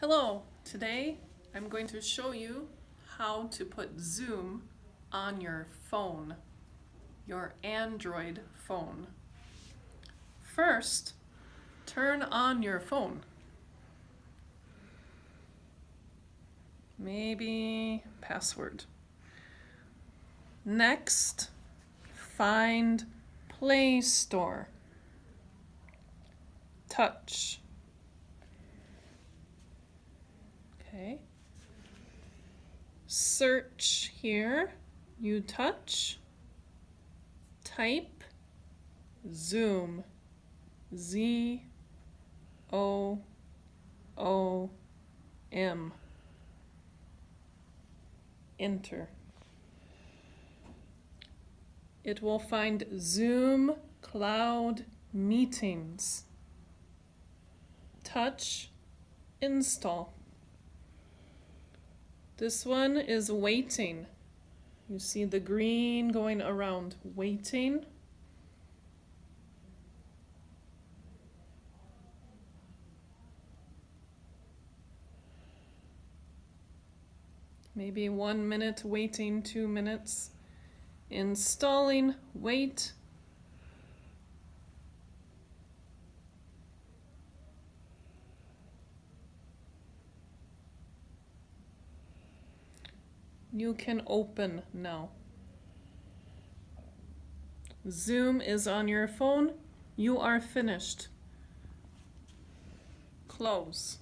Hello, today I'm going to show you how to put Zoom on your phone, your Android phone. First, turn on your phone. Maybe password. Next, find Play Store. Touch. Okay. Search here. You touch. Type Zoom. Z-O-O-M. Enter. It will find Zoom Cloud Meetings. Touch Install. This one is waiting. You see the green going around, waiting. Maybe 1 minute waiting, 2 minutes. Installing, wait. You can open now. Zoom is on your phone. You are finished. Close.